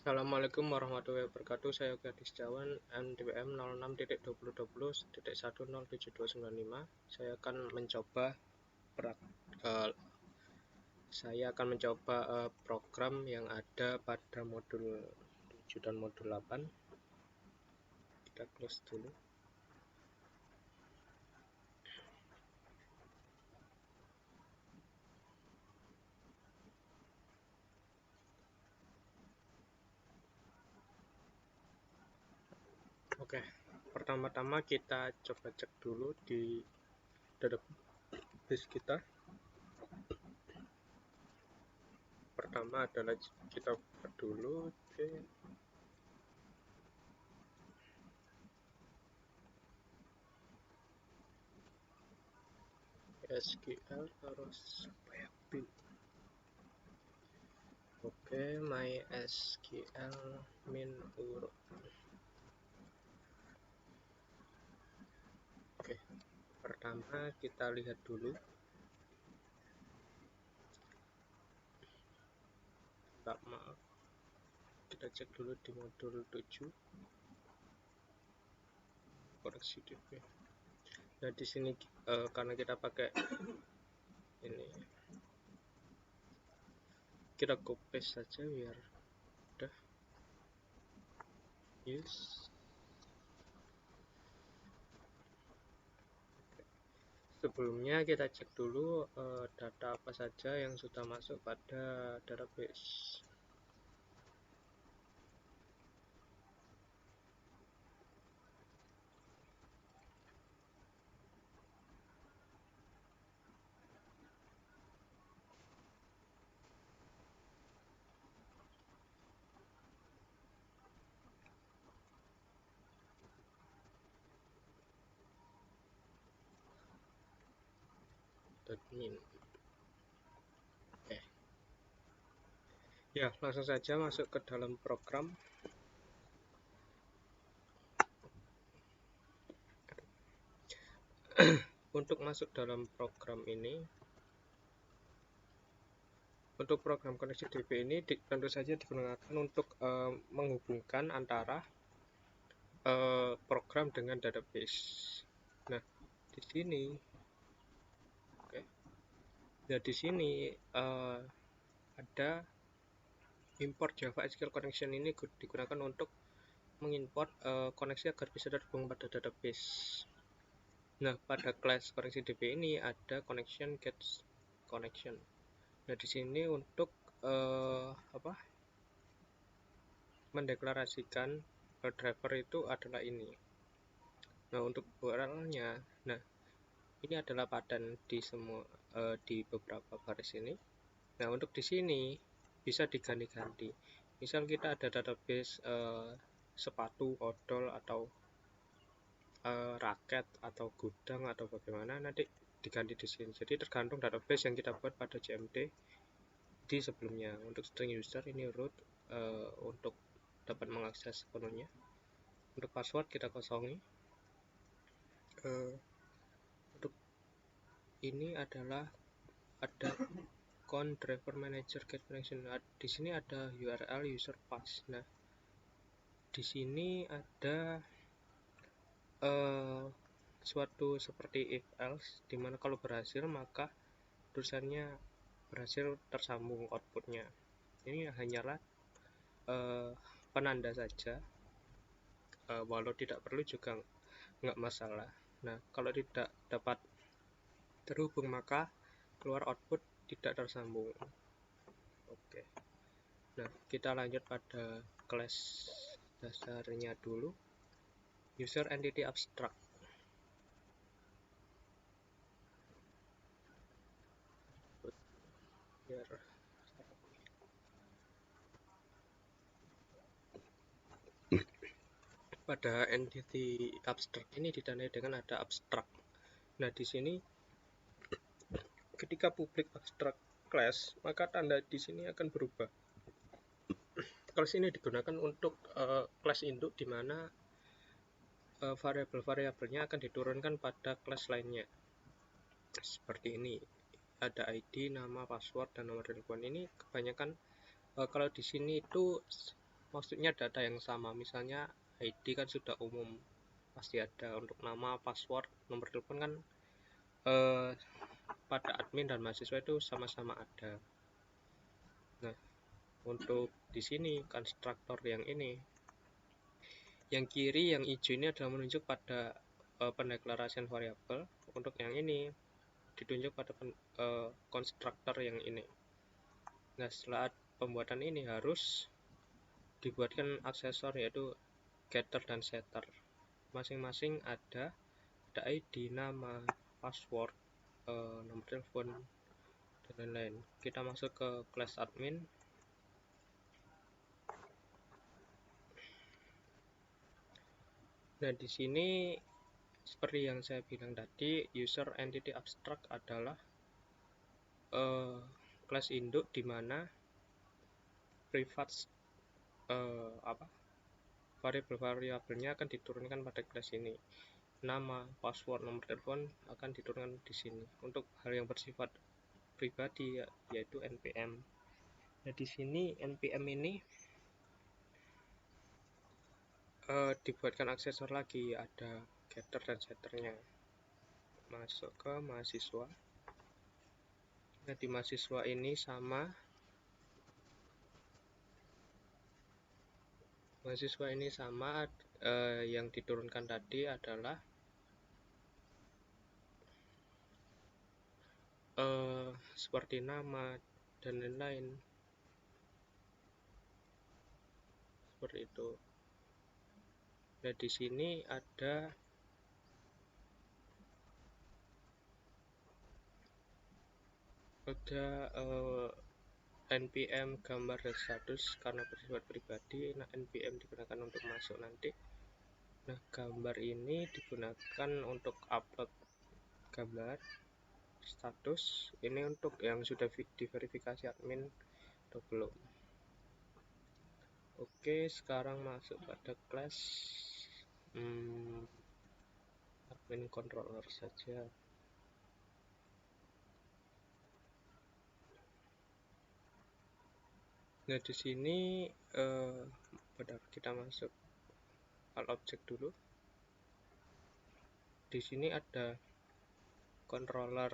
Assalamualaikum warahmatullahi wabarakatuh. Saya Yogi Setiawan, MDPM 06.2020.107295. Saya akan mencoba program yang ada pada modul 7 dan modul 8. Kita close dulu. Oke, pertama-tama kita coba cek dulu di database kita. Pertama adalah kita buka dulu SQL terus build. Oke, MySQL min urut. Oke, pertama kita lihat dulu. Maaf, kita cek dulu di modul 7 koneksi DB. Nah, di sini karena kita pakai ini, kita copy paste saja biar udah. Use. Sebelumnya kita cek dulu data apa saja yang sudah masuk pada database. Admin. Oke. Ya, langsung saja masuk ke dalam program. Untuk masuk dalam program ini, untuk program koneksi DB ini tentu saja digunakan untuk menghubungkan antara program dengan database. Nah, di sini, di sini ada import Java SQL connection. Ini digunakan untuk mengimport koneksi agar bisa terhubung pada database. Nah, pada kelas koneksi DB ini ada connection get connection. Nah, di sini untuk mendeklarasikan driver itu adalah ini. Nah, untuk URL-nya, nah ini adalah padan di semua di beberapa baris ini. Nah, untuk di sini bisa diganti-ganti. Misal kita ada database sepatu, odol, atau raket, atau gudang, atau bagaimana, nanti diganti di sini. Jadi tergantung database yang kita buat pada JMT di sebelumnya. Untuk string user ini root untuk dapat mengakses sepenuhnya. Untuk password kita kosongi. Untuk ini adalah ada driver manager get connection. Di sini ada URL user pass. Nah, di sini ada suatu seperti if else, dimana kalau berhasil maka tulisannya berhasil tersambung outputnya. Ini hanyalah penanda saja, walau tidak perlu juga nggak masalah. Nah, kalau tidak dapat terhubung maka keluar output tidak tersambung. Oke. Nah, kita lanjut pada kelas dasarnya dulu. User entity abstract. Pada entity abstract ini ditandai dengan ada abstract. Nah, di sini ketika public abstract class, maka tanda di sini akan berubah. Kelas ini digunakan untuk kelas induk, di mana variabel-variabelnya akan diturunkan pada kelas lainnya. Seperti ini, ada ID, nama, password, dan nomor telepon. Ini kebanyakan kalau di sini itu maksudnya data yang sama. Misalnya ID kan sudah umum, pasti ada. Untuk nama, password, nomor telepon kan pada admin dan mahasiswa itu sama-sama ada. Nah, untuk di sini konstruktor yang ini, yang kiri yang hijau ini adalah menunjuk pada pendeklarasian variabel. Untuk yang ini ditunjuk pada konstruktor yang ini. Nah, setelah pembuatan ini harus dibuatkan aksesor yaitu getter dan setter. Masing-masing ada ID, nama, password, nomor telepon, dan lain-lain. Kita masuk ke class admin. Nah, di sini seperti yang saya bilang tadi, user entity abstract adalah kelas induk di mana private variabel-variabelnya akan diturunkan pada kelas ini. Nama, password, nomor telepon akan diturunkan di sini. Untuk hal yang bersifat pribadi yaitu npm. Nah, di sini npm ini dibuatkan aksesor lagi, ada getter dan setternya. Masuk ke mahasiswa. Nah, di mahasiswa ini sama. Mahasiswa ini sama, yang diturunkan tadi adalah seperti nama dan lain-lain. Seperti itu. Nah, di sini ada npm gambar dan status karena bersifat pribadi. Nah, npm digunakan untuk masuk nanti. Nah, gambar ini digunakan untuk upload gambar. Status ini untuk yang sudah diverifikasi admin atau belum. Oke, sekarang masuk pada kelas admin controller saja. Nah, di sini kita masuk file object dulu. Di sini ada controller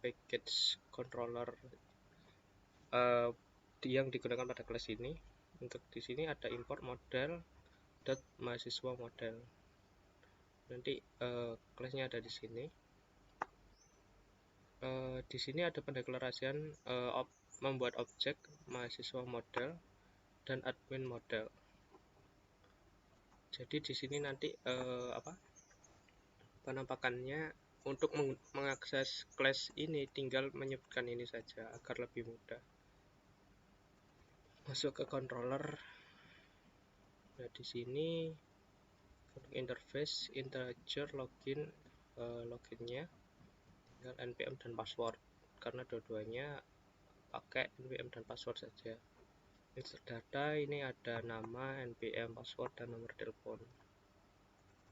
package controller yang digunakan pada kelas ini. Untuk di sini ada import model mahasiswa model. Nanti kelasnya ada di sini. Di sini ada pendeklarasian membuat objek mahasiswa model dan admin model. Jadi di sini nanti penampakannya untuk mengakses kelas ini tinggal menyebutkan ini saja agar lebih mudah. Masuk ke controller. Nah, di sini untuk interface integer login, loginnya tinggal npm dan password karena dua-duanya pakai npm dan password saja. Insert data ini ada nama, npm, password, dan nomor telepon.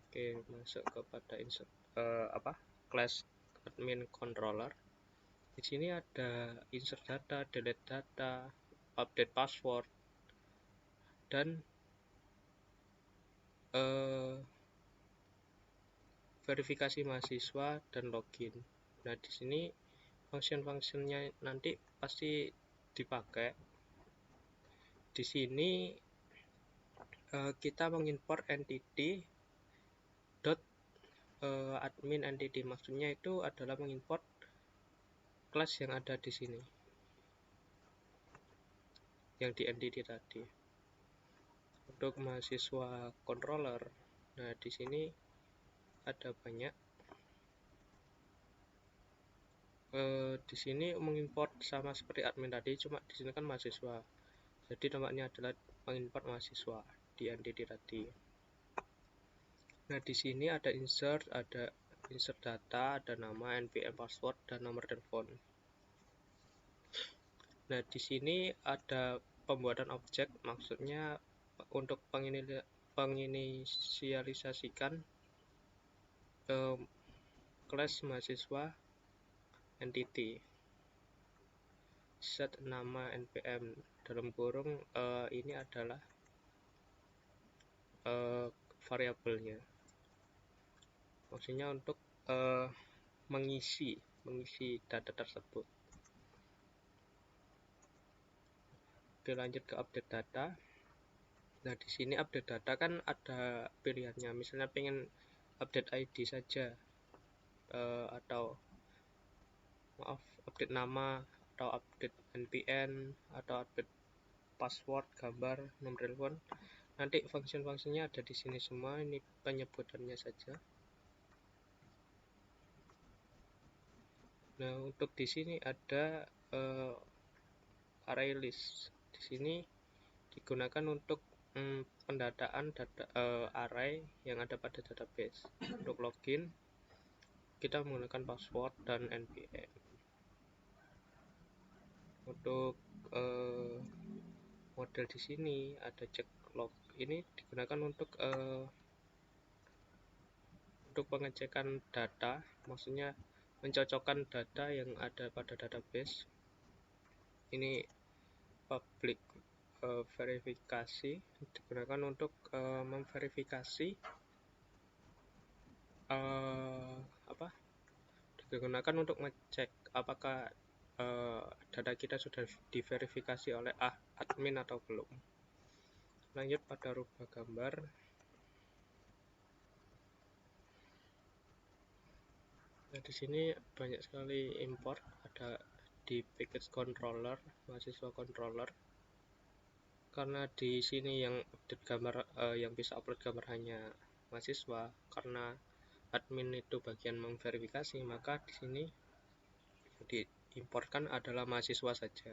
Oke, masuk kepada insert class admin controller. Di sini ada insert data, delete data, update password, dan verifikasi mahasiswa dan login. Nah, di sini function-functionnya nanti pasti dipakai. Di sini kita mengimport entity admin entity, maksudnya itu adalah mengimport kelas yang ada di sini, yang di entity tadi. Untuk mahasiswa controller, nah di sini ada banyak. Di sini mengimport sama seperti admin tadi, cuma di sini kan mahasiswa. Jadi namanya adalah mengimport mahasiswa di entity tadi. Nah, di sini ada insert data, ada nama, npm, password, dan nomor telepon. Nah, di sini ada pembuatan objek, maksudnya untuk penginisialisasikan kelas mahasiswa entity. Set nama npm dalam kurung ini adalah variabelnya, maksudnya untuk mengisi data tersebut. Oke, lanjut ke update data. Nah, di sini update data kan ada pilihannya, misalnya pengen update ID saja, atau update nama, atau update NPN, atau update password, gambar, nomor telepon. Nanti function-fungsinya ada di sini semua, ini penyebutannya saja. Nah, untuk di sini ada array list. Di sini digunakan untuk pendataan data array yang ada pada database. Untuk login kita menggunakan password dan NPN. Untuk model di sini ada check log. Ini digunakan untuk pengecekan data, maksudnya mencocokkan data yang ada pada database. Ini public verifikasi, digunakan untuk memverifikasi digunakan untuk ngecek apakah data kita sudah diverifikasi oleh admin atau belum. Lanjut pada rubah gambar. Nah, di sini banyak sekali import, ada di package controller, mahasiswa controller. Karena di sini yang update gambar, yang bisa upload gambar hanya mahasiswa, karena admin itu bagian memverifikasi, maka di sini diimportkan adalah mahasiswa saja.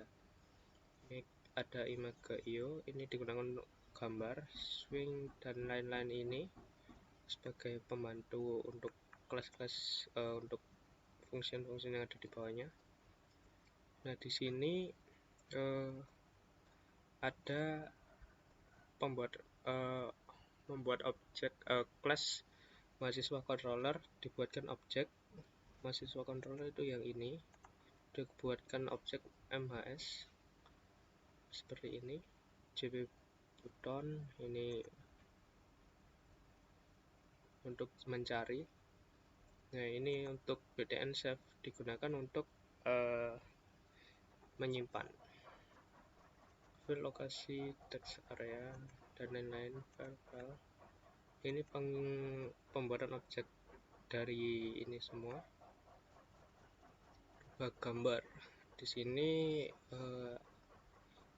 Ini ada image.io, ini digunakan untuk gambar, swing dan lain-lain. Ini sebagai pembantu untuk kelas-kelas, untuk fungsi-fungsi yang ada di bawahnya. Nah, di sini ada membuat objek kelas mahasiswa controller, dibuatkan objek mahasiswa controller itu yang ini, dibuatkan objek MHS seperti ini, JB button ini untuk mencari. Nah, ini untuk btn save digunakan untuk menyimpan file, lokasi, text area, dan lain-lain. File. Ini pembuatan objek dari ini semua. Gambar di sini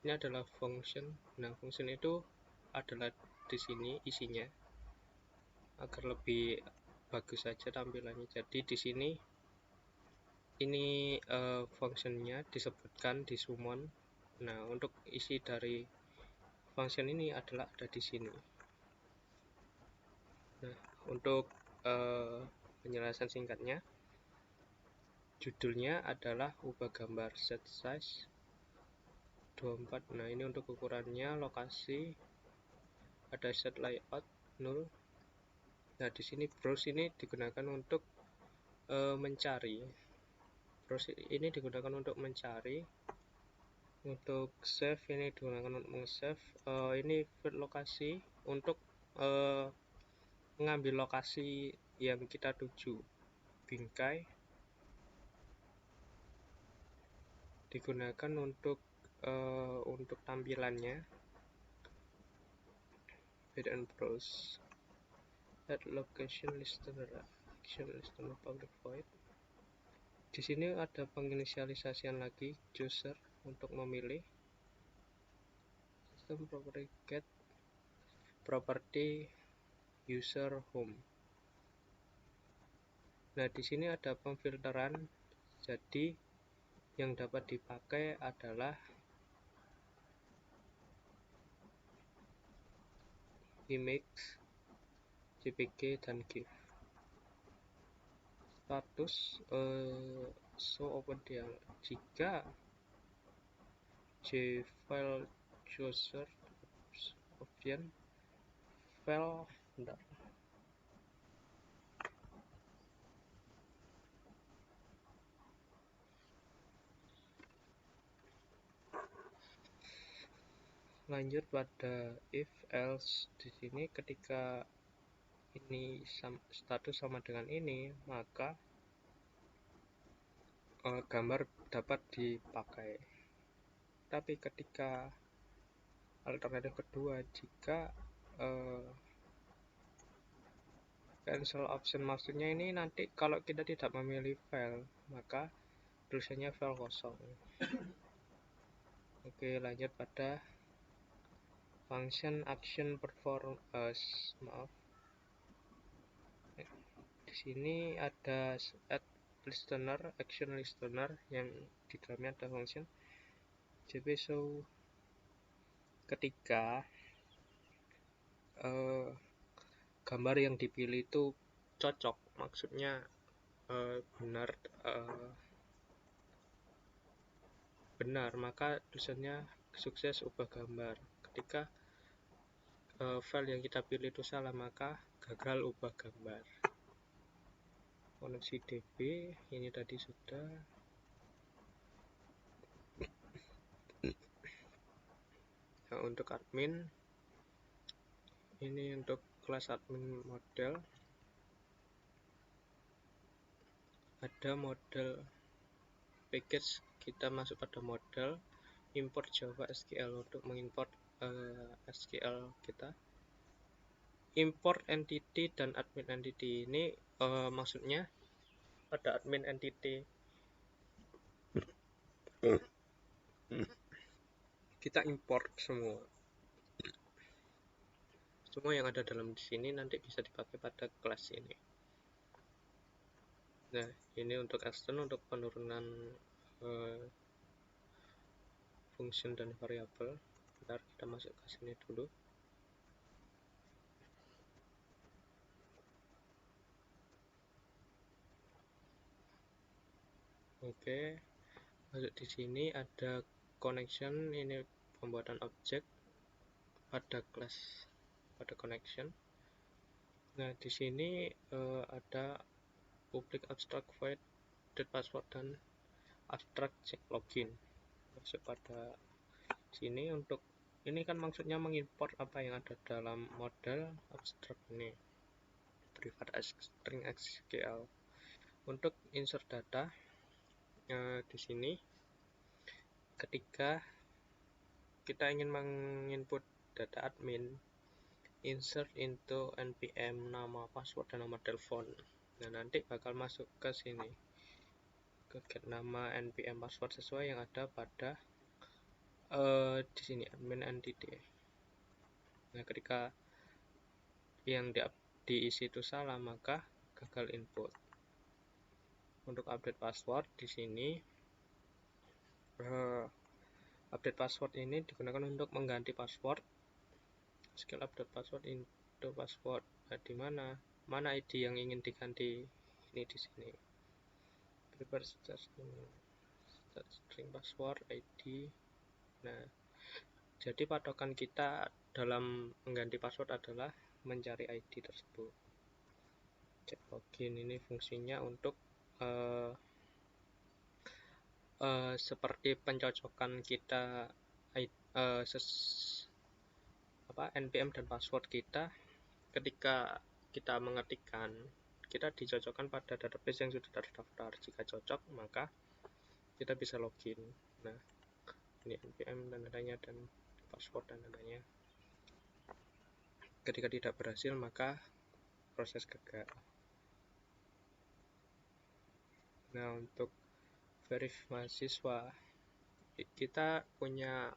ini adalah function. Nah, function itu adalah di sini isinya agar lebih bagus saja tampilannya. Jadi di sini ini functionnya disebutkan di summon. Nah, untuk isi dari function ini adalah ada di sini. Nah, untuk penjelasan singkatnya, judulnya adalah ubah gambar, set size 24. Nah, ini untuk ukurannya, lokasi, ada set layout 0. Nah, di sini browse ini digunakan untuk mencari. Browse ini digunakan untuk mencari. Untuk save ini digunakan untuk save. Ini field lokasi untuk mengambil lokasi yang kita tuju. Bingkai digunakan untuk tampilannya. Bed and browse. Add location listener, action listener, public void. Di sini ada penginisialisasian lagi user untuk memilih. System property get property user home. Nah, di sini ada pemfilteran. Jadi yang dapat dipakai adalah image, JPG, dan GIF. Status show open dialog. Jika jfile user option file Lanjut pada if else. Di sini ketika ini status sama dengan ini, maka gambar dapat dipakai. Tapi ketika alternatif kedua, jika cancel option, maksudnya ini nanti kalau kita tidak memilih file, maka tulisannya file kosong. Oke, lanjut pada function action perform maaf. Di sini ada add listener, action listener, yang di dalamnya ada function jp show. Ketika gambar yang dipilih itu cocok, maksudnya benar, maka tulisannya sukses ubah gambar. Ketika file yang kita pilih itu salah, maka gagal ubah gambar. Koneksi DB ini tadi sudah. Nah, untuk admin ini untuk kelas admin model, ada model package, kita masuk pada model, import Java SQL untuk mengimport SQL kita. Import entity dan admin entity ini maksudnya pada admin entity kita import semua yang ada dalam di sini nanti bisa dipakai pada kelas ini. Nah, ini untuk extend, untuk penurunan function dan variabel. Bentar, kita masuk ke sini dulu. Oke, masuk di sini ada connection, ini pembuatan objek pada kelas, pada connection. Nah, di sini ada public abstract void get password dan abstract check login. Masuk pada sini. Untuk ini kan maksudnya mengimport apa yang ada dalam model abstract ini private string SQL. Untuk insert data di sini ketika kita ingin menginput data admin, insert into npm nama, password, dan nama telepon. Nah, nanti bakal masuk ke sini, ke get nama, npm, password sesuai yang ada pada di sini admin entity. Nah, ketika yang diisi itu salah, maka gagal input. Untuk update password di sini, update password ini digunakan untuk mengganti password. Skill update password into password. Nah, di mana ID yang ingin diganti ini di sini. Prepare string password ID. Nah, jadi patokan kita dalam mengganti password adalah mencari ID tersebut. Check login ini fungsinya untuk seperti pencocokan kita npm dan password kita. Ketika kita mengetikkan, kita dicocokkan pada database yang sudah terdaftar. Jika cocok, maka kita bisa login. Nah, ini npm dan adanya, dan password dan adanya. Ketika tidak berhasil, maka proses gagal. Nah, untuk verify mahasiswa, kita punya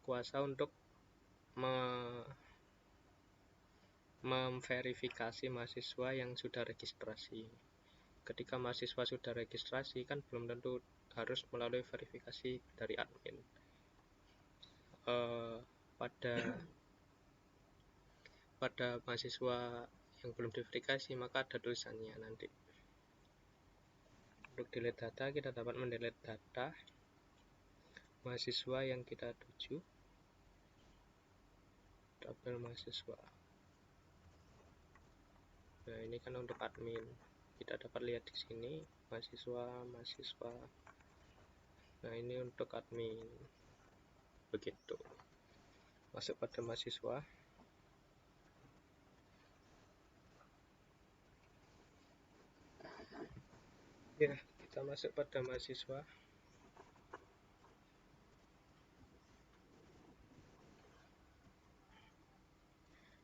kuasa untuk memverifikasi mahasiswa yang sudah registrasi. Ketika mahasiswa sudah registrasi, kan belum tentu harus melalui verifikasi dari admin. Pada mahasiswa yang belum diverifikasi, maka ada tulisannya nanti. Untuk delete data, kita dapat mendelete data mahasiswa yang kita tuju. Tabel mahasiswa. Nah, ini kan untuk admin. Kita dapat lihat di sini mahasiswa. Nah, ini untuk admin. begitu. Masuk pada mahasiswa. Ya, kita masuk pada mahasiswa.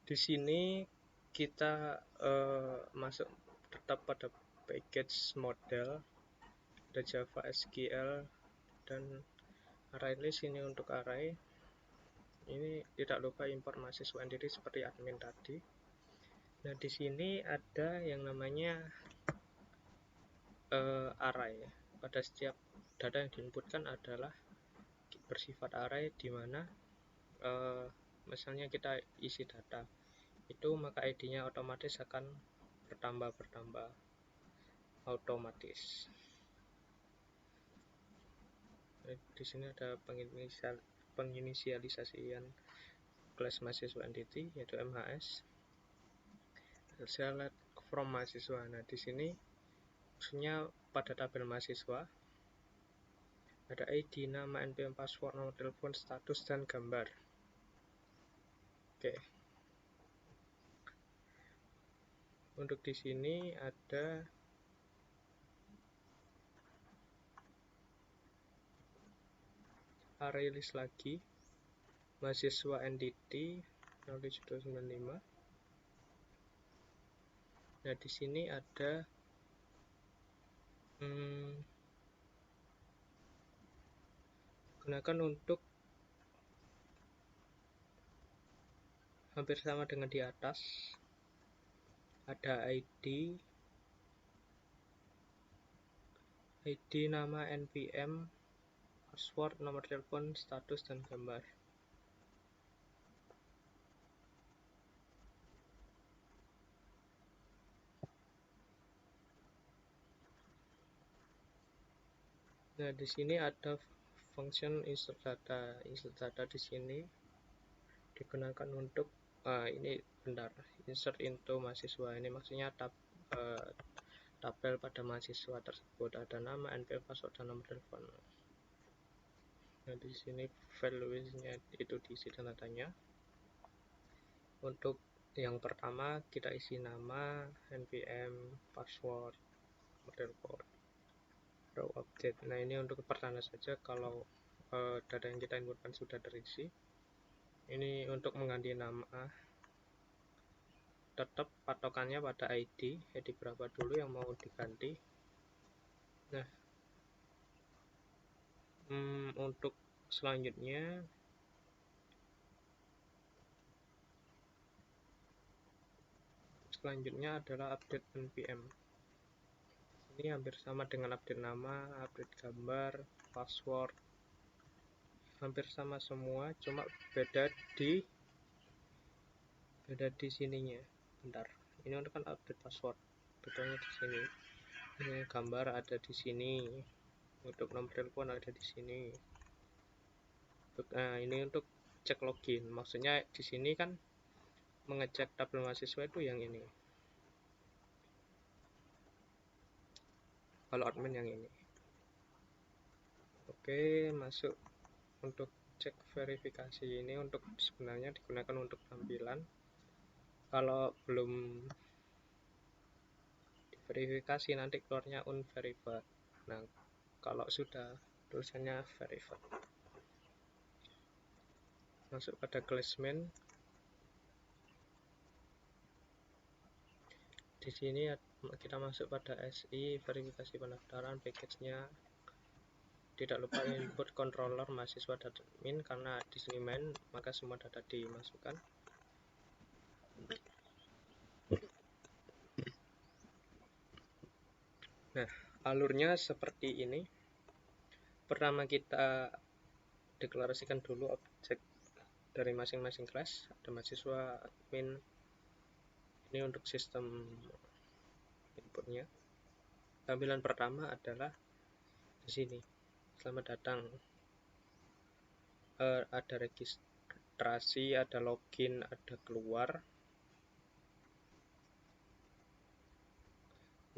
Di sini kita masuk tetap pada package model, ada Java SQL dan array list. Ini untuk array. Ini tidak lupa import mahasiswa sendiri seperti admin tadi. Nah, di sini ada yang namanya array. Pada setiap data yang diinputkan adalah bersifat array, di mana misalnya kita isi data itu, maka ID-nya otomatis akan bertambah otomatis. Di sini ada penginisialisasian kelas mahasiswa entity, yaitu MHS. Select from mahasiswa. Nah, di sini maksudnya pada tabel mahasiswa ada ID, nama, NPM, password, nomor telepon, status, dan gambar. Oke. Untuk di sini ada array list lagi, mahasiswa entity knowledge 295. Nah, di sini ada gunakan untuk hampir sama dengan di atas. Ada ID, nama, NPM, password, nomor telepon, status, dan gambar. Nah, di sini ada function insert data. Insert data di sini digunakan untuk ini insert into mahasiswa. Ini maksudnya tabel pada mahasiswa tersebut, ada nama, NPM, password, dan nomor telepon. Nah, di sini values-nya itu diisi datanya. Untuk yang pertama kita isi nama, NPM, password, nomor telepon, row update. Nah, ini untuk pertanda saja kalau data yang kita inputkan sudah terisi. Ini untuk mengganti nama, tetap patokannya pada ID berapa dulu yang mau diganti. Nah, untuk selanjutnya adalah update NPM. Ini hampir sama dengan update nama, update gambar, password, hampir sama semua, cuma beda di sininya. Bentar, ini untuk kan update password, bedanya di sini. Ini gambar ada di sini, untuk nomor telepon ada di sini. Nah, ini untuk cek login, maksudnya di sini kan mengecek tabel mahasiswa itu yang ini. Kalau admin yang ini. Oke, masuk untuk cek verifikasi. Ini untuk sebenarnya digunakan untuk tampilan. Kalau belum diverifikasi nanti keluarnya unverified. Nah, kalau sudah tulisannya verified. Masuk pada classment. Di sini kita masuk pada SI, verifikasi pendaftaran, package-nya. Tidak lupa input controller mahasiswa dan admin, karena di sini main, maka semua data dimasukkan. Nah, alurnya seperti ini. Pertama kita deklarasikan dulu objek dari masing-masing kelas. Ada mahasiswa, admin. Ini untuk sistem inputnya. Tampilan pertama adalah di sini. Selamat datang. Ada registrasi, ada login, ada keluar.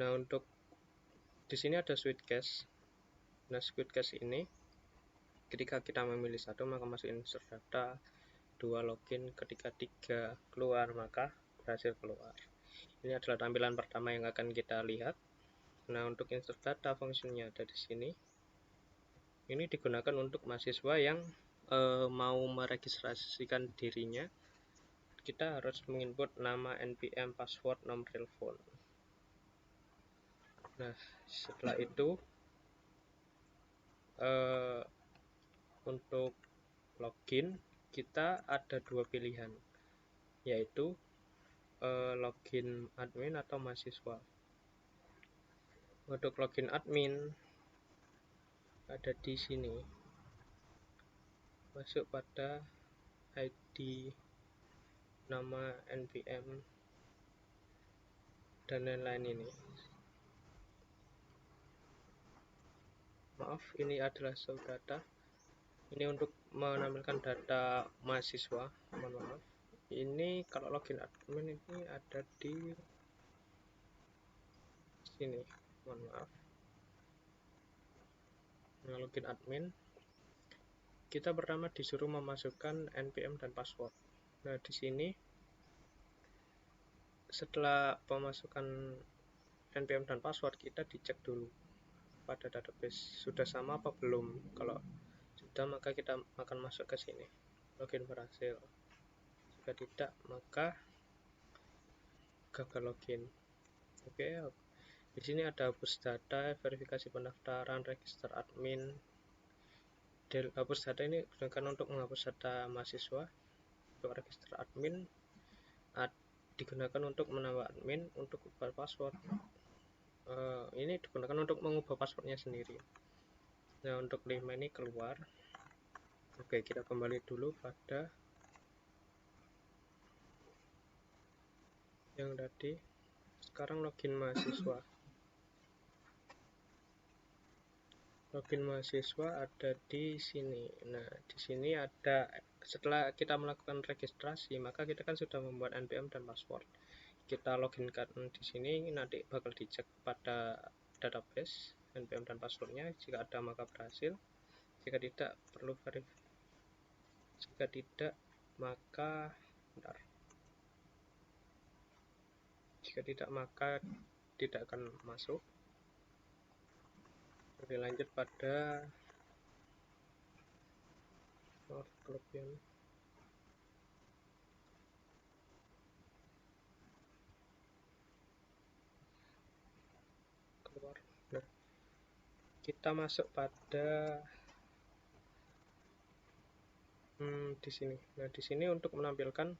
Nah, untuk di sini ada switch cache. Nah, switch cache ini Ketika kita memilih satu, maka masuk insert data. 2 login. Ketika 3 keluar, maka berhasil keluar. Ini adalah tampilan pertama yang akan kita lihat. Nah, untuk insert data fungsinya ada di sini. Ini digunakan untuk mahasiswa yang mau meregistrasikan dirinya. Kita harus menginput nama, NPM, password, nomor telepon. Nah, setelah itu untuk login kita ada 2 pilihan, yaitu login admin atau mahasiswa. Untuk login admin ada di sini, masuk pada ID, nama, NPM, dan lain-lain ini. Maaf, ini adalah show data. Ini untuk menampilkan data mahasiswa. Mohon maaf. Ini kalau login admin ini ada di sini. Mohon maaf. Nah, login admin, kita pertama disuruh memasukkan NPM dan password. Nah, di sini setelah pemasukan NPM dan password, kita dicek dulu pada database sudah sama apa belum. Kalau sudah, maka kita akan masuk ke sini, login berhasil. Jika tidak, maka gagal login. Oke, di sini ada hapus data, verifikasi pendaftaran, register admin. Hapus data ini digunakan untuk menghapus data mahasiswa. Untuk register admin digunakan untuk menambah admin. Untuk ubah password, ini digunakan untuk mengubah passwordnya sendiri. Nah, untuk 5 ini keluar. Oke, kita kembali dulu pada yang tadi. Sekarang login mahasiswa. Login mahasiswa ada di sini. Nah, di sini ada, setelah kita melakukan registrasi, maka kita kan sudah membuat NPM dan password. Kita loginkan di sini, nanti bakal dicek pada database NPM dan passwordnya. Jika ada, maka berhasil. Jika tidak, perlu verifikasi. Jika tidak, maka bentar. Jika tidak, maka tidak akan masuk. Oke, lanjut pada kelebihan. Keluar. Nah, kita masuk pada di sini. Nah, di sini untuk menampilkan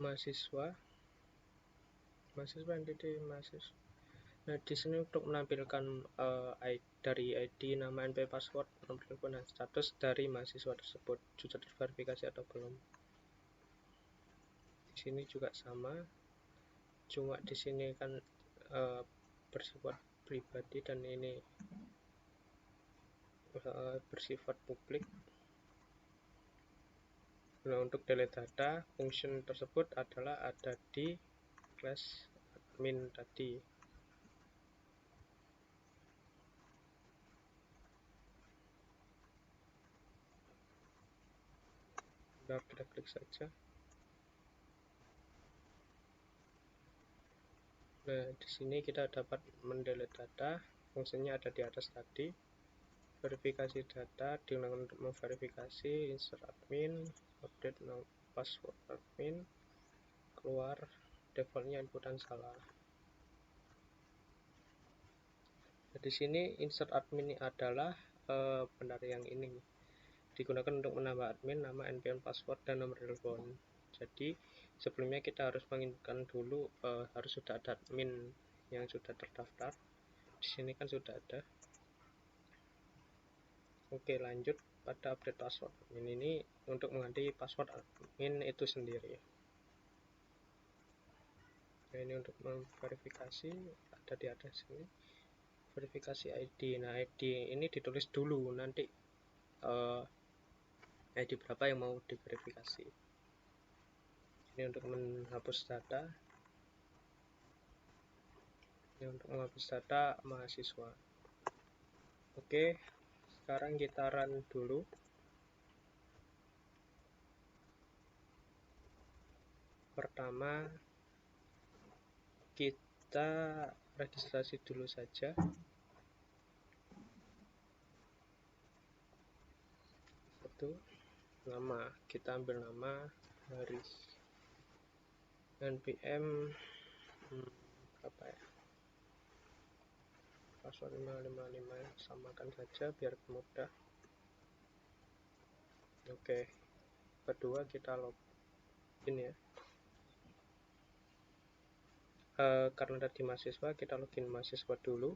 mahasiswa entity mahasiswa. Nah, di sini untuk menampilkan dari ID, nama, NPM, password, nomor telepon, dan status dari mahasiswa tersebut sudah terverifikasi atau belum. Di sini juga sama, cuma di sini kan bersifat pribadi dan ini bersifat publik. Nah, untuk delete data, function tersebut adalah ada di class admin tadi. Bentar, kita klik saja. Nah, di sini kita dapat mendelete data. Fungsinya ada di atas tadi. Verifikasi data digunakan untuk memverifikasi insert admin, update password admin, keluar defaultnya inputan salah. Nah, di sini insert admin ini adalah benar yang ini digunakan untuk menambah admin, nama, NPM, password, dan nomor telepon. Jadi sebelumnya kita harus menginputkan dulu, harus sudah ada admin yang sudah terdaftar. Di sini kan sudah ada. Oke, lanjut pada update password admin. Ini untuk mengganti password admin itu sendiri. Nah, ini untuk memverifikasi ada di atas sini. Verifikasi ID. Nah, ID ini ditulis dulu, nanti ID berapa yang mau diverifikasi. Ini untuk menghapus data. Ini untuk menghapus data mahasiswa. Oke, sekarang kita run dulu. Pertama, kita registrasi dulu saja. Satu, nama. Kita ambil nama Haris. NPM apa ya? Password 555, samakan saja biar mudah. Oke. Kedua, kita login ya. Karena tadi mahasiswa, kita login mahasiswa dulu.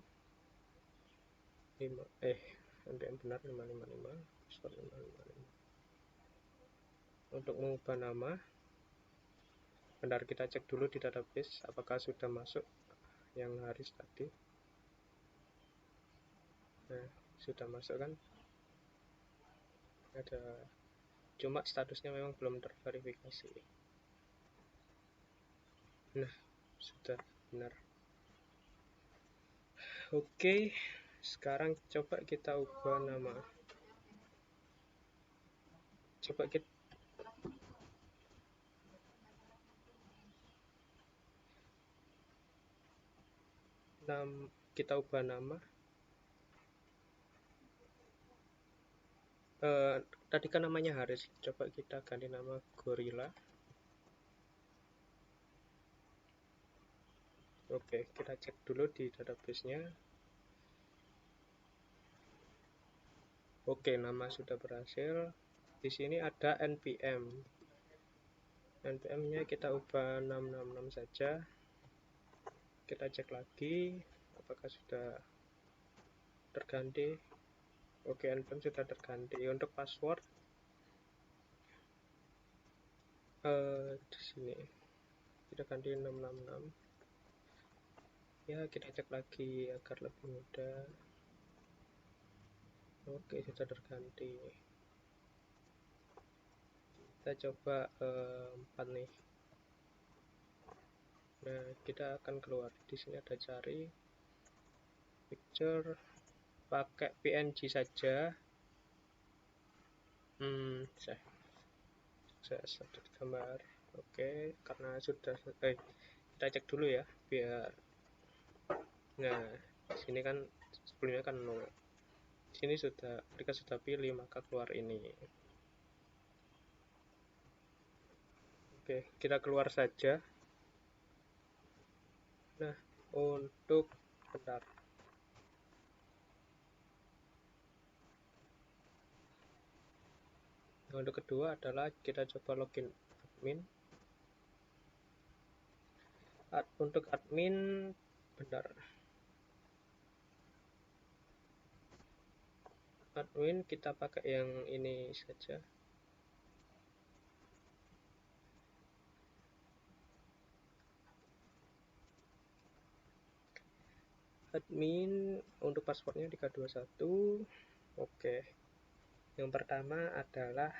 NPM benar 555, password 555. Untuk mengubah nama, bentar kita cek dulu di database apakah sudah masuk yang Haris tadi. Nah, sudah masuk kan? Ada, cuma statusnya memang belum terverifikasi. Nah, sudah benar. Oke, sekarang coba kita ubah nama. Coba kita ubah nama. Tadi kan namanya Haris, coba kita ganti nama Gorilla. Oke, kita cek dulu di database-nya. Oke, nama sudah berhasil. Di sini ada NPM. NPM-nya kita ubah 666 saja. Kita cek lagi apakah sudah terganti. Oke, NPM sudah terganti. Untuk password di sini kita ganti 666. Ya, kita cek lagi agar lebih mudah. Oke, sudah terganti. Kita coba 4 nih. Nah, kita akan keluar. Di sini ada cari picture, pakai PNG saja. Saya update gambar. Oke, karena sudah kita cek dulu ya biar. Nah, di sini kan sebelumnya kan 0. Di sini mereka sudah pilih, maka keluar ini. Oke, kita keluar saja. Nah, untuk bentar. Nah, untuk kedua adalah kita coba login admin. Untuk admin, bentar. Admin kita pakai yang ini saja. Admin untuk passwordnya 321. Oke. Yang pertama adalah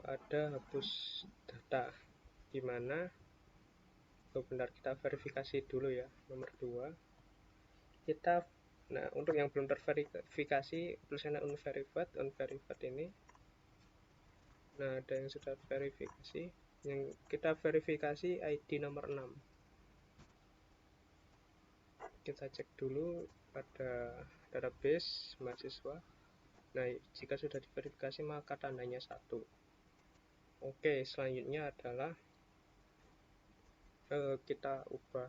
ada hapus data, dimana benar kita verifikasi dulu ya. Nomor 2 kita, nah untuk yang belum terverifikasi tulisannya unverified ini. Nah, ada yang sudah verifikasi, yang kita verifikasi ID nomor 6. Kita cek dulu pada database mahasiswa. Nah, jika sudah diverifikasi maka tandanya 1. Oke, selanjutnya adalah kita ubah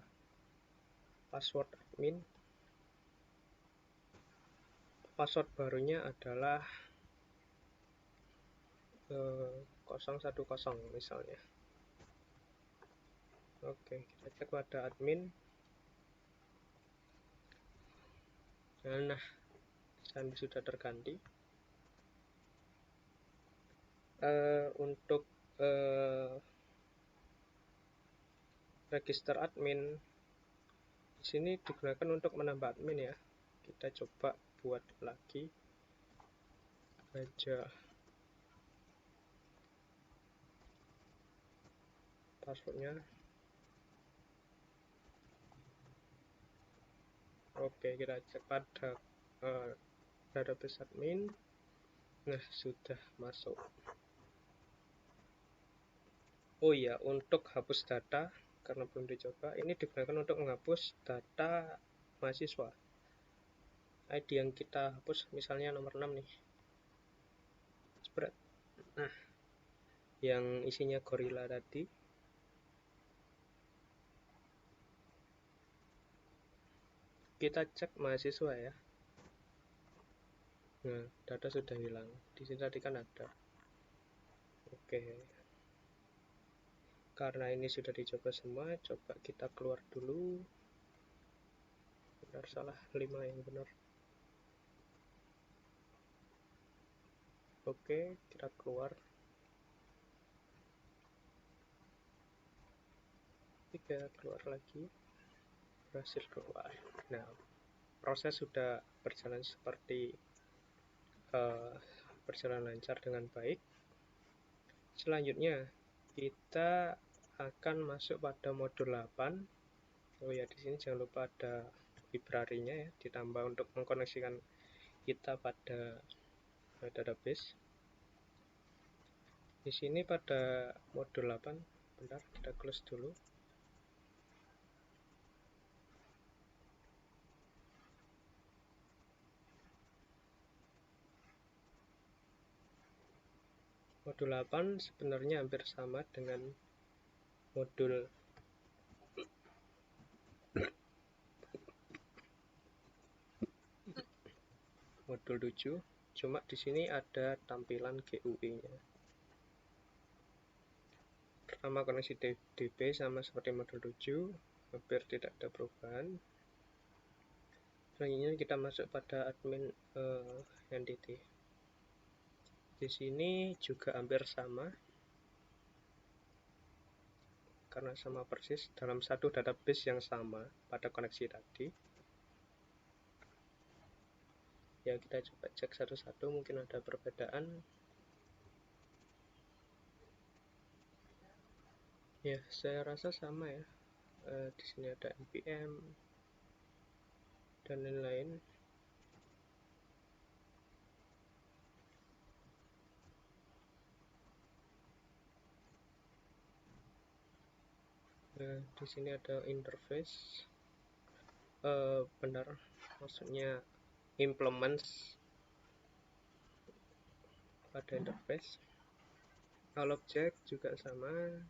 password admin. Password barunya adalah 010 misalnya. Oke, kita cek pada admin. Nah, sandi sudah terganti. Untuk register admin di sini digunakan untuk menambah admin ya. Kita coba buat lagi aja passwordnya. Oke, kita cek pada database admin. Nah, sudah masuk. Oh iya, untuk hapus data, karena belum dicoba, ini digunakan untuk menghapus data mahasiswa. ID yang kita hapus misalnya nomor 6 nih. Spread. Nah, yang isinya gorila tadi. Kita cek mahasiswa ya. Nah, data sudah hilang. Di sini tadi kan ada. Oke. Karena ini sudah dicoba semua, coba kita keluar dulu. Benar, salah 5 yang benar. Oke, kita keluar. 3, keluar lagi. Berhasil keluar. Nah, proses sudah berjalan seperti berjalan lancar dengan baik. Selanjutnya, kita akan masuk pada modul 8. Oh ya, di sini jangan lupa ada library-nya ya, ditambah untuk mengkoneksikan kita pada database. Di sini pada modul 8, bentar kita close dulu. Modul 8 sebenarnya hampir sama dengan modul 7, cuma di sini ada tampilan GUI-nya. Pertama, koneksi DB sama seperti modul 7, hampir tidak ada perubahan. Selanjutnya kita masuk pada admin entity. Di sini juga hampir sama, karena sama persis dalam satu database yang sama pada koneksi tadi. Ya, kita coba cek satu-satu, mungkin ada perbedaan. Ya, saya rasa sama ya. Di sini ada npm dan lain-lain. Nah, di sini ada interface. Benar, maksudnya implements pada interface. All object juga sama.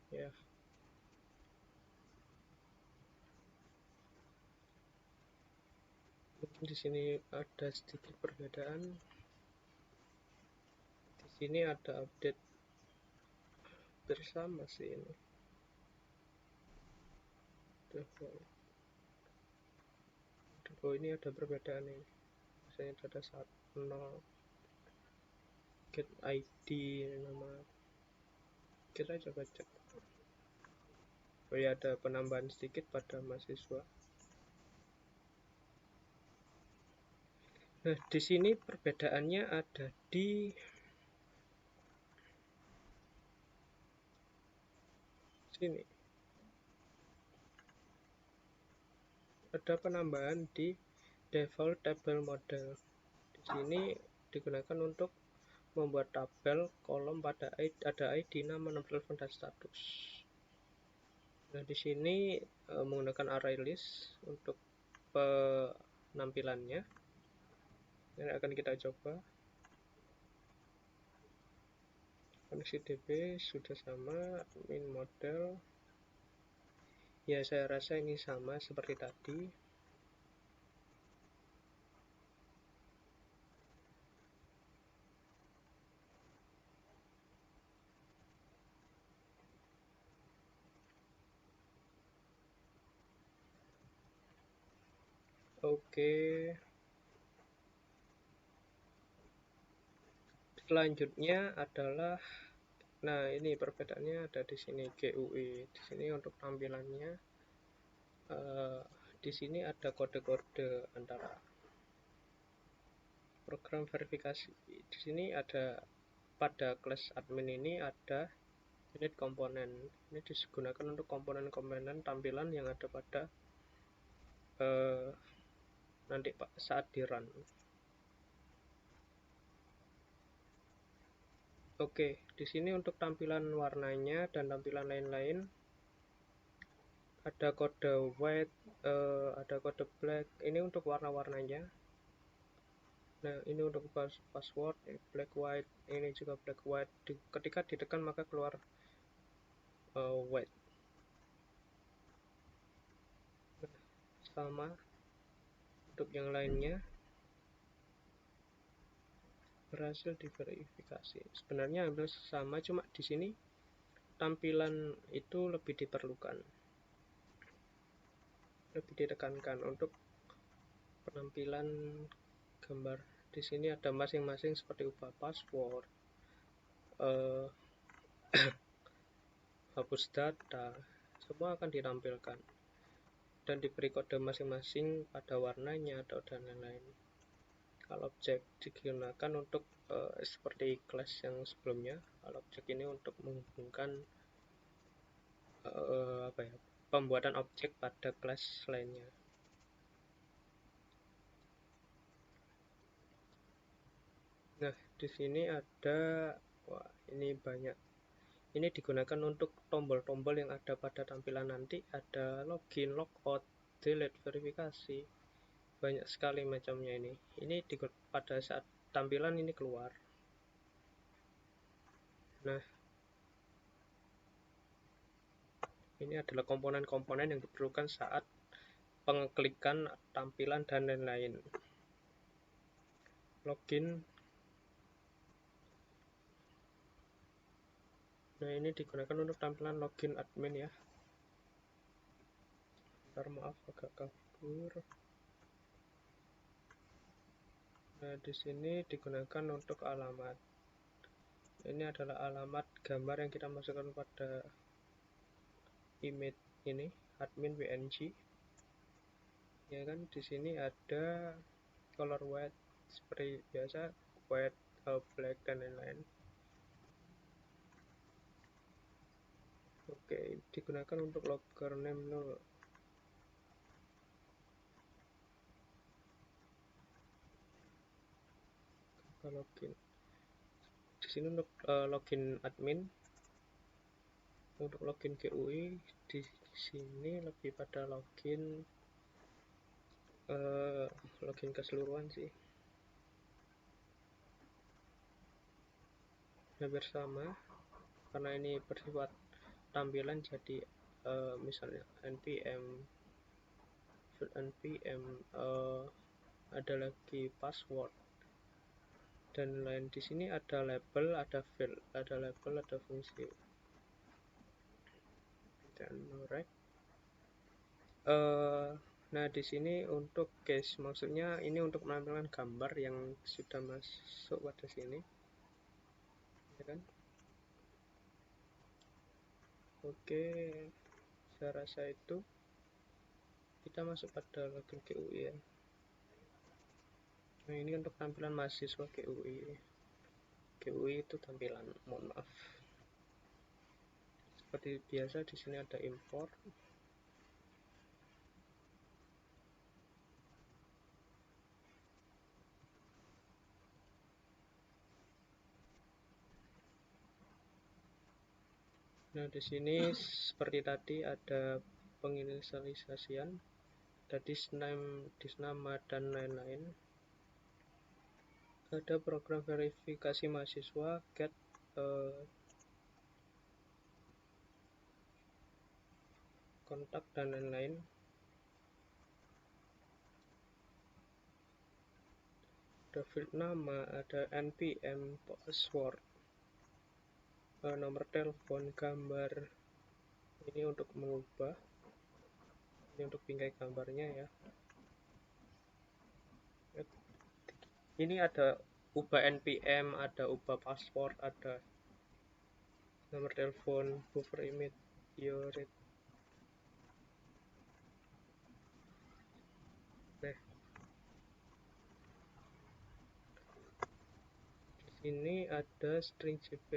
Ya, mungkin di sini ada sedikit perbedaan. Di sini ada update bersama sih ini. Oh, ini ada perbedaan ini. Misalnya ada 0 get ID nama. Kita coba cek. Oh ya, ada penambahan sedikit pada mahasiswa. Nah, di sini perbedaannya ada di sini. Ada penambahan di default table model. Di sini digunakan untuk membuat tabel kolom pada ada ID, nama, nomor telepon, dan status. Nah, di sini menggunakan array list untuk penampilannya. Ini akan kita coba. Koneksi DB sudah sama, admin model. Ya, saya rasa ini sama seperti tadi. Oke. Selanjutnya adalah, nah ini perbedaannya ada di sini GUI. Di sini untuk tampilannya Eh, di sini ada kode-kode antara program verifikasi. Di sini ada pada kelas admin ini ada unit komponen. Ini digunakan untuk komponen-komponen tampilan yang ada pada nanti saat di run. Oke, di sini untuk tampilan warnanya dan tampilan lain-lain ada kode white, ada kode black. Ini untuk warna-warnanya. Nah, ini untuk password black white, ini juga black white. Ketika ditekan maka keluar white. Nah, sama untuk yang lainnya berhasil diverifikasi. Sebenarnya hampir sama, cuma di sini tampilan itu lebih diperlukan, lebih ditekankan untuk penampilan gambar. Di sini ada masing-masing seperti ubah password, hapus data, semua akan ditampilkan dan diberi kode masing-masing pada warnanya atau dan lain-lain. Kalau objek digunakan untuk seperti kelas yang sebelumnya, kalau objek ini untuk menghubungkan pembuatan objek pada kelas lainnya. Nah, di sini ada, wah, ini banyak. Ini digunakan untuk tombol-tombol yang ada pada tampilan nanti. Ada login, logout, delete, verifikasi. Banyak sekali macamnya ini. Ini pada saat tampilan ini keluar. Nah, ini adalah komponen-komponen yang diperlukan saat pengklikan tampilan dan lain-lain. Login. Nah, ini digunakan untuk tampilan login admin ya. Bentar, maaf agak kabur. Nah, di sini digunakan untuk alamat. Ini adalah alamat gambar yang kita masukkan pada image ini, admin WNG. Ya kan, di sini ada color white seperti biasa, white, black dan lain-lain. Oke, digunakan untuk logger name 0. Login. Di sini untuk login admin, untuk login GUI di sini lebih pada login keseluruhan sih. Hampir sama karena ini bersifat tampilan, jadi misalnya npm ada lagi password dan lain. Di sini ada label, ada field, ada label, ada fungsi dan right. Nah, di sini untuk case, maksudnya ini untuk menampilkan gambar yang sudah masuk pada sini, ya kan? Oke, saya rasa itu kita masuk pada login GUI ya. Nah, ini untuk tampilan mahasiswa GUI. GUI itu tampilan, mohon maaf. Seperti biasa di sini ada import. Nah, di sini seperti tadi ada penginisialisasian, ada disnama dan lain-lain. Ada program verifikasi mahasiswa, get kontak dan lain-lain. Ada field nama, ada npm, password, nomor telepon, gambar. Ini untuk mengubah, ini untuk bingkai gambarnya ya. Ini ada ubah npm, ada ubah password, ada nomor telepon, buffer image, your Nah, di sini ada string JP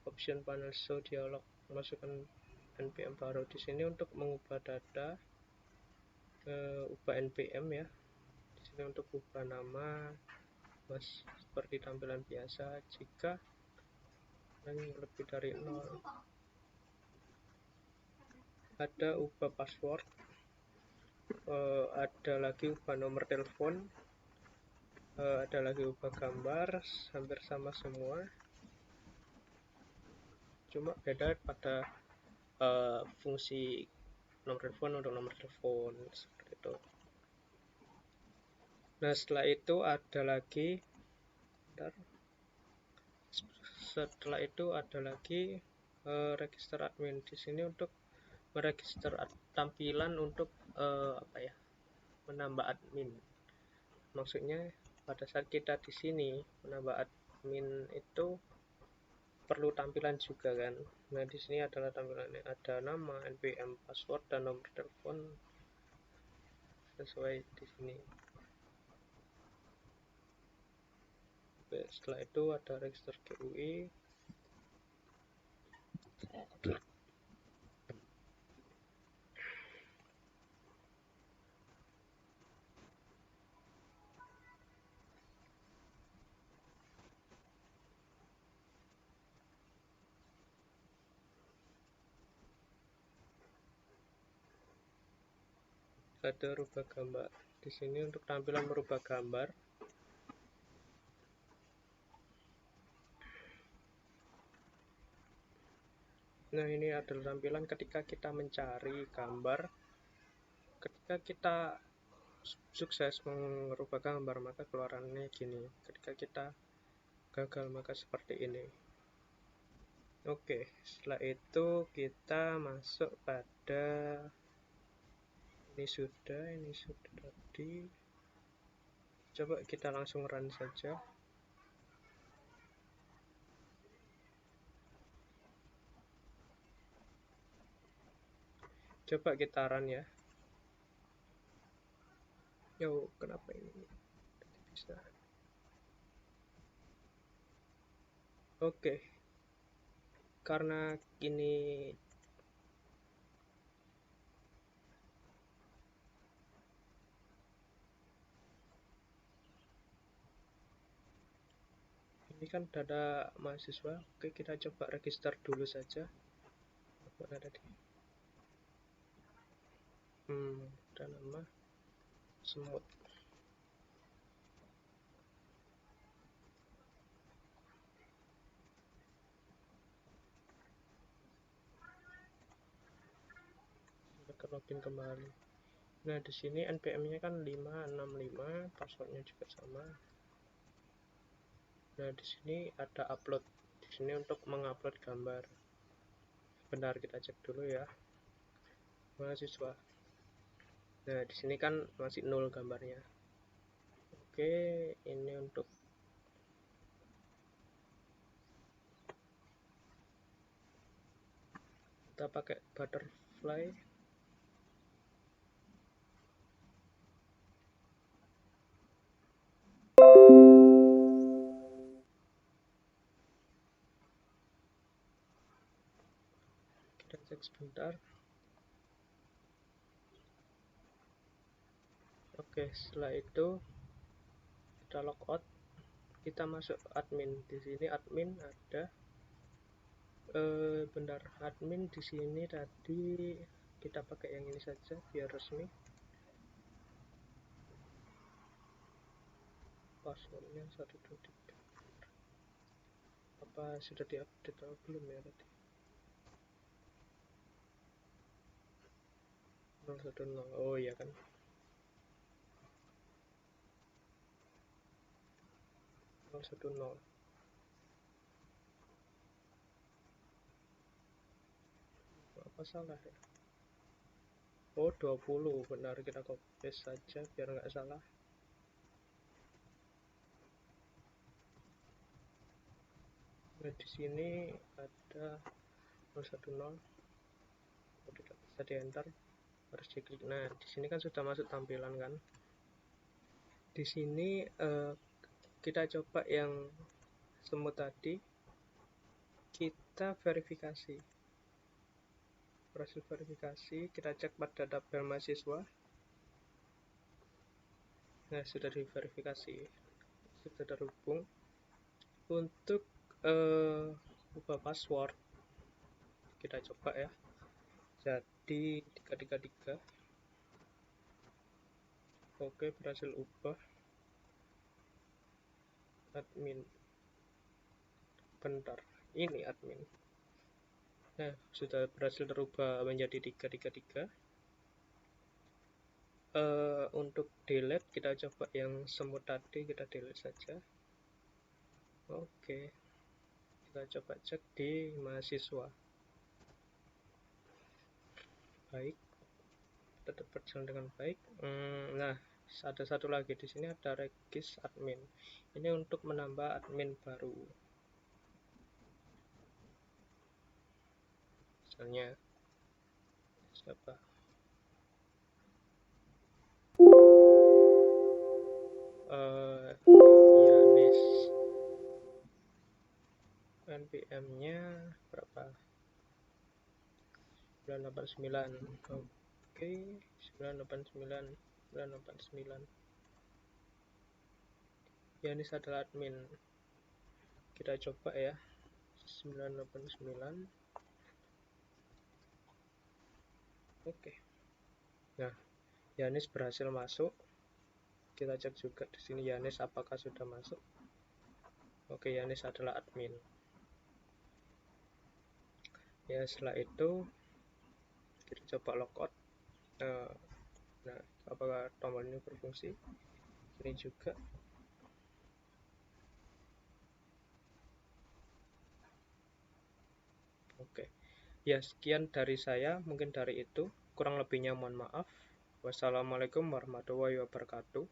option panel show dialog, masukkan npm baru. Di sini untuk mengubah data, ubah npm ya. Di sini untuk ubah nama, seperti tampilan biasa. Jika lebih dari 0, ada ubah password, ada lagi ubah nomor telepon, ada lagi ubah gambar, hampir sama semua, cuma beda pada fungsi nomor telepon untuk nomor telepon seperti itu. Nah, setelah itu ada lagi register admin. Di sini untuk meregister tampilan untuk menambah admin. Maksudnya pada saat kita di sini menambah admin itu perlu tampilan juga kan. Nah, di sini adalah tampilannya, ada nama, npm, password, dan nomor telepon sesuai di sini. Oke, setelah itu ada register GUI. Ada rubah gambar. Di sini untuk tampilan merubah gambar. Nah, ini adalah tampilan ketika kita mencari gambar. Ketika kita sukses merubah gambar, maka keluarannya gini. Ketika kita gagal, maka seperti ini. Oke, setelah itu kita masuk pada ini sudah tadi. Coba kita langsung run saja. Coba kita run ya. Yo, kenapa ini bisa? Oke, karena ini kan data mahasiswa. Oke, kita coba register dulu saja. Mana tadi? Ada nama semut. Kita login kembali. Nah, di sini npm-nya kan 565, passwordnya juga sama. Nah, di sini ada upload. Di sini untuk mengupload gambar. Bentar, kita cek dulu ya. Mahasiswa. Nah, di sini kan masih 0 gambarnya. Oke, ini untuk kita pakai butterfly. Kita cek sebentar. Oke, setelah itu kita logout, kita masuk admin. Di sini admin ada bentar, admin di sini tadi kita pakai yang ini saja biar resmi. Passwordnya 123. Apa sudah diupdate atau belum ya tadi? 010. Oh iya kan, 010. Apa salah ya? Oh, 20. Benar, kita copy paste saja biar nggak salah. Nah, di sini ada 010. Oh, tidak bisa di enter, harus diklik. Nah, di sini kan sudah masuk tampilan kan. Di sini kita coba yang semut tadi, kita verifikasi. Proses verifikasi, kita cek pada tabel mahasiswa. Nah, sudah diverifikasi, sudah terhubung. Untuk ubah password, kita coba ya. Jadi 333. Oke, berhasil ubah. Admin. Bentar, ini admin. Nah, sudah berhasil terubah menjadi 333. Untuk delete, kita coba yang semut tadi, kita delete saja. Oke, kita coba cek di mahasiswa. Baik, tetap berjalan dengan baik. Nah, ada satu lagi di sini, ada regis admin. Ini untuk menambah admin baru. Misalnya siapa? Yanis. NPM-nya berapa? 989. Oke, 989. 989. Yanis adalah admin. Kita coba ya. 989. Oke. Nah, Yanis berhasil masuk. Kita cek juga di sini Yanis apakah sudah masuk. Oke, Yanis adalah admin. Ya, setelah itu kita coba logout. Nah, apakah tombol ini berfungsi? Ini juga. Oke. Ya, sekian dari saya. Mungkin dari itu. Kurang lebihnya mohon maaf. Wassalamualaikum warahmatullahi wabarakatuh.